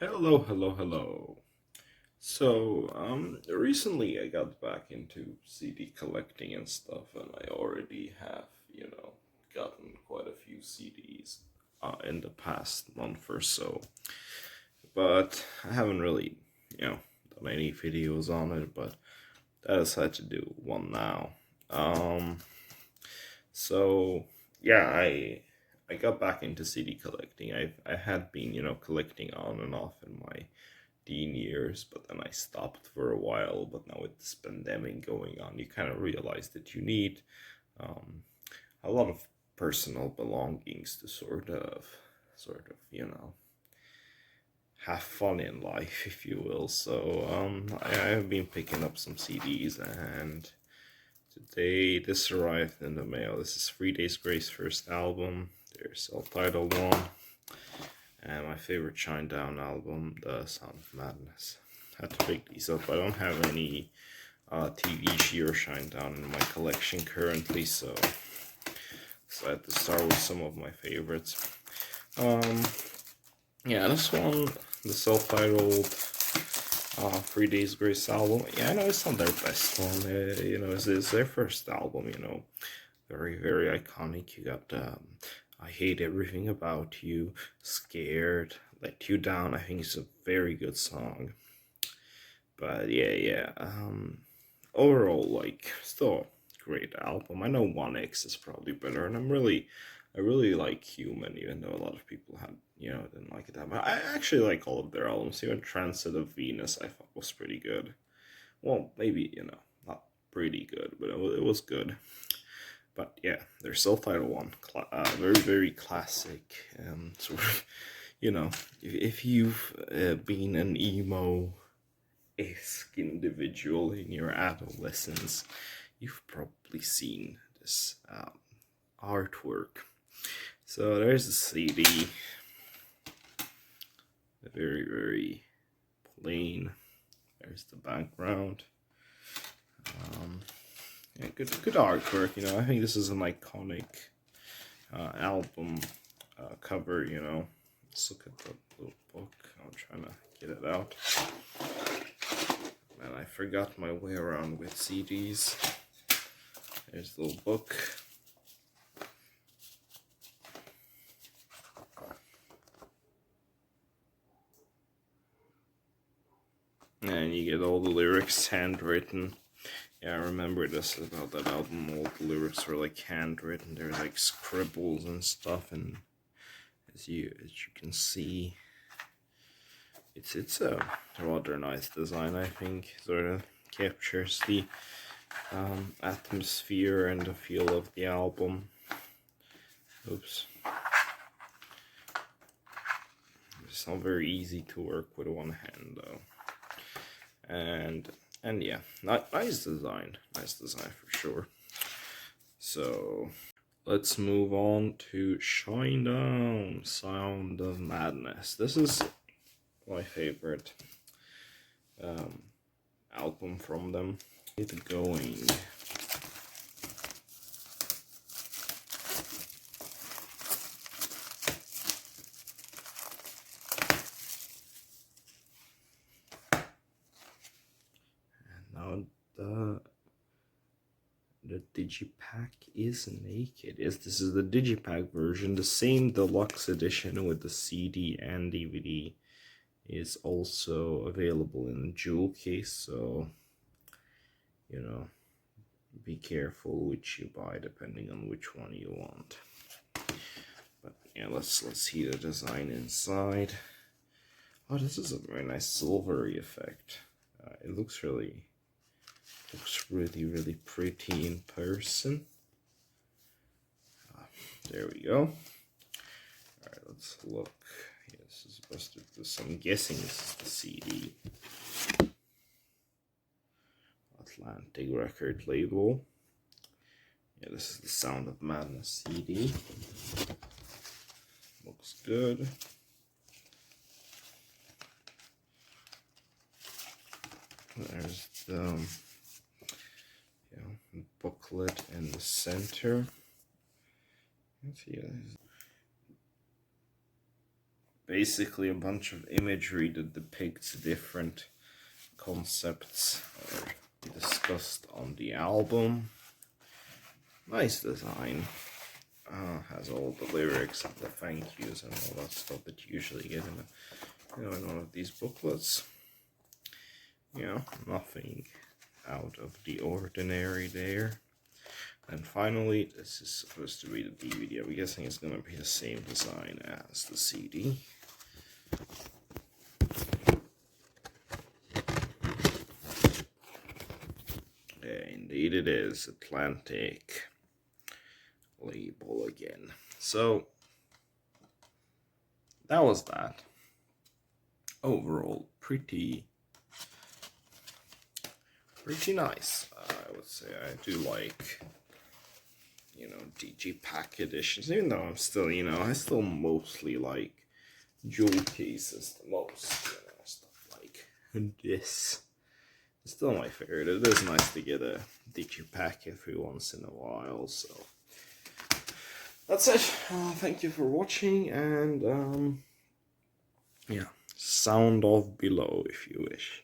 Hello, hello, hello. Recently I got back into CD collecting and stuff, and I already have, gotten quite a few CDs in the past month or so. But I haven't really, done any videos on it, but I decided to do one now. Um, so yeah, I got back into CD collecting. I had been, collecting on and off in my teen years, but then I stopped for a while. But now with this pandemic going on, you kind of realize that you need um, a lot of personal belongings to sort of, have fun in life, if you will. I have been picking up some CDs, and today this arrived in the mail. This is 3 Days Grace first album, their self-titled one, and my favorite Shinedown album, The Sound of Madness. I had to pick these up. I don't have any TVG or Shinedown in my collection currently, so I had to start with some of my favorites. Um, yeah, this one, the self-titled 3 Days Grace album. Yeah, I know it's not their best one. It's their first album. Very very iconic. You got I Hate Everything About You, Scared, Let You Down. I think it's a very good song. But yeah. Overall, like, still a great album. I know 1X is probably better, and I really like Human, even though a lot of people had, didn't like it that much. I actually like all of their albums. Even Transit of Venus, I thought was pretty good. Well, maybe, not pretty good, but it was good. But yeah, their self-titled one, very very classic. Sort of, if you've been an emo-esque individual in your adolescence, you've probably seen this artwork. So there's the CD, very very plain. There's the background. Yeah, good artwork. I think this is an iconic album cover. Let's look at the little book. I'm trying to get it out. Man, I forgot my way around with CDs. There's the little book. And you get all the lyrics handwritten. Yeah, I remember this about that album. All the lyrics were like handwritten. There's like scribbles and stuff, and as you can see, it's a rather nice design. I think sort of captures the atmosphere and the feel of the album. Oops. It's not very easy to work with one hand though. And yeah, nice design for sure. So let's move on to Shinedown, Sound of Madness. This is my favorite album from them. Get going. And now the digipack is naked. Yes, this is the digipack version. The same deluxe edition with the CD and DVD is also available in a jewel case, so be careful which you buy depending on which one you want. But yeah, let's see the design inside. Oh, this is a very nice silvery effect. It looks really pretty in person. There we go. Alright, let's look. Yeah, this is busted. I'm guessing this is the CD. Atlantic record label. Yeah, this is the Sound of Madness CD. Looks good. There's the booklet in the center. Let's see. basically a bunch of imagery that depicts different concepts discussed on the album. Nice design. Has all the lyrics and the thank yous and all that stuff that you usually get in, in one of these booklets. Nothing out of the ordinary there. And finally, this is supposed to be the DVD. I'm guessing it's going to be the same design as the CD. Yeah, indeed it is. Atlantic label again. So, that was that. Overall, pretty nice, I would say. I do like, digipack editions, even though I'm still, I still mostly like jewel cases the most, stuff like this. It's still my favorite. It is nice to get a digipack every once in a while, so that's it. Thank you for watching, and yeah, sound off below if you wish.